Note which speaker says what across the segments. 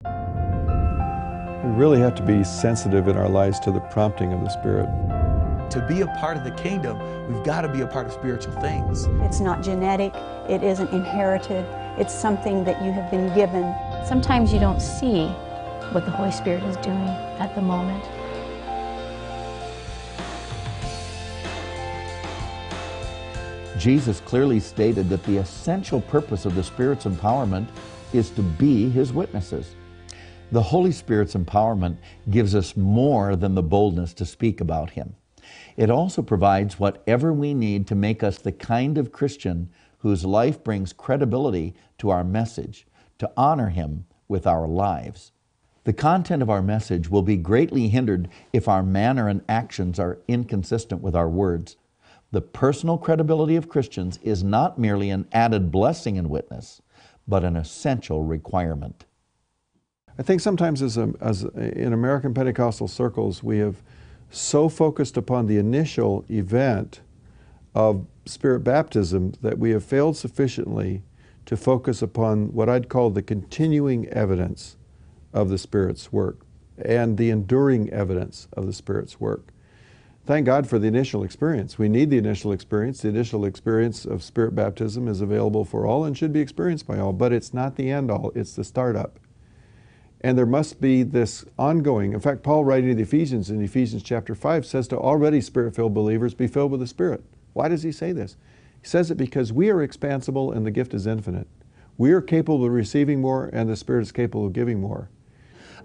Speaker 1: We really have to be sensitive in our lives to the prompting of the Spirit.
Speaker 2: To be a part of the kingdom, we've got to be a part of spiritual things.
Speaker 3: It's not genetic, it isn't inherited, it's something that you have been given.
Speaker 4: Sometimes you don't see what the Holy Spirit is doing at the moment.
Speaker 5: Jesus clearly stated that the essential purpose of the Spirit's empowerment is to be His witnesses. The Holy Spirit's empowerment gives us more than the boldness to speak about Him. It also provides whatever we need to make us the kind of Christian whose life brings credibility to our message, to honor Him with our lives. The content of our message will be greatly hindered if our manner and actions are inconsistent with our words. The personal credibility of Christians is not merely an added blessing in witness, but an essential requirement.
Speaker 1: I think sometimes in American Pentecostal circles, we have so focused upon the initial event of Spirit baptism that we have failed sufficiently to focus upon what I'd call the continuing evidence of the Spirit's work and the enduring evidence of the Spirit's work. Thank God for the initial experience. We need the initial experience. The initial experience of Spirit baptism is available for all and should be experienced by all, but it's not the end all, it's the startup. And there must be this ongoing. In fact, Paul writing to the Ephesians in Ephesians chapter 5 says to already Spirit-filled believers, be filled with the Spirit. Why does he say this? He says it because we are expansible and the gift is infinite. We are capable of receiving more and the Spirit is capable of giving more.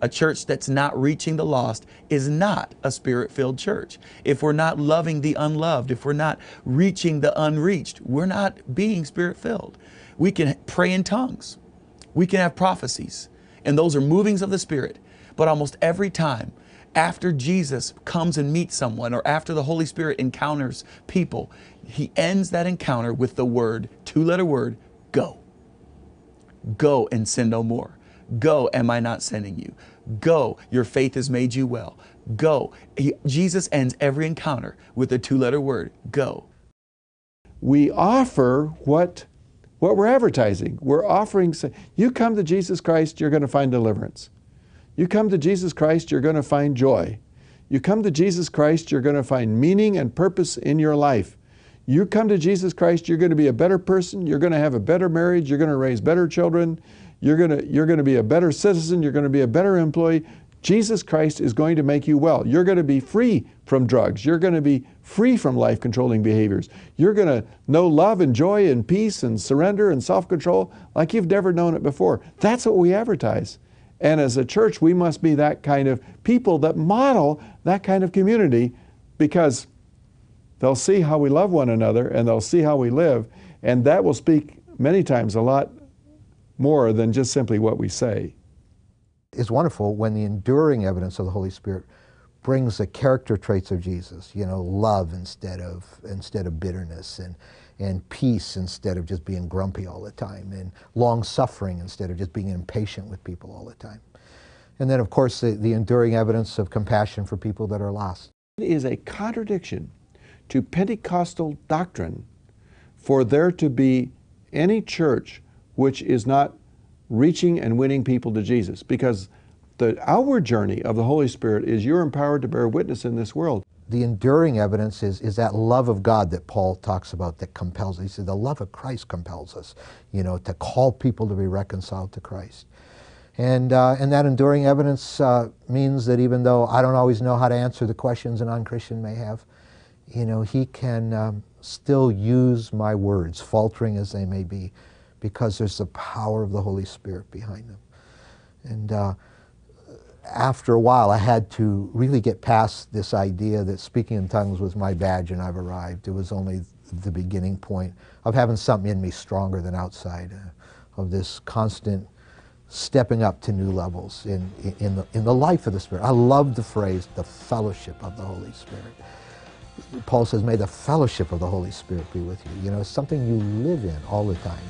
Speaker 2: A church that's not reaching the lost is not a Spirit-filled church. If we're not loving the unloved, if we're not reaching the unreached, we're not being Spirit-filled. We can pray in tongues. We can have prophecies. And those are movings of the Spirit. But almost every time, after Jesus comes and meets someone, or after the Holy Spirit encounters people, He ends that encounter with the word, two-letter word, go. Go and sin no more. Go, am I not sending you? Go, your faith has made you well. Go. Jesus ends every encounter with the two-letter word, go.
Speaker 1: We offer what we're advertising. We're offering, you come to Jesus Christ, you're going to find deliverance. You come to Jesus Christ, you're going to find joy. You come to Jesus Christ, you're going to find meaning and purpose in your life. You come to Jesus Christ, you're going to be a better person, you're going to have a better marriage, you're going to raise better children, you're going to be a better citizen, you're going to be a better employee. Jesus Christ is going to make you well. You're going to be free from drugs. You're going to be free from life-controlling behaviors. You're going to know love and joy and peace and surrender and self-control like you've never known it before. That's what we advertise. And as a church, we must be that kind of people that model that kind of community, because they'll see how we love one another and they'll see how we live, and that will speak many times a lot more than just simply what we say.
Speaker 6: It's wonderful when the enduring evidence of the Holy Spirit brings the character traits of Jesus, you know, love instead of bitterness, and peace instead of just being grumpy all the time, and long-suffering instead of just being impatient with people all the time. And then, of course, the enduring evidence of compassion for people that are lost.
Speaker 1: It is a contradiction to Pentecostal doctrine for there to be any church which is not reaching and winning people to Jesus, because the outward journey of the Holy Spirit is you're empowered to bear witness in this world.
Speaker 6: The enduring evidence is that love of God that Paul talks about that compels us. He said the love of Christ compels us, you know, to call people to be reconciled to Christ. And that enduring evidence means that even though I don't always know how to answer the questions a non-Christian may have, you know, he can still use my words, faltering as they may be, because there's the power of the Holy Spirit behind them. And after a while, I had to really get past this idea that speaking in tongues was my badge and I've arrived. It was only the beginning point of having something in me stronger than outside, of this constant stepping up to new levels in the life of the Spirit. I love the phrase, the fellowship of the Holy Spirit. Paul says, may the fellowship of the Holy Spirit be with you. You know, it's something you live in all the time.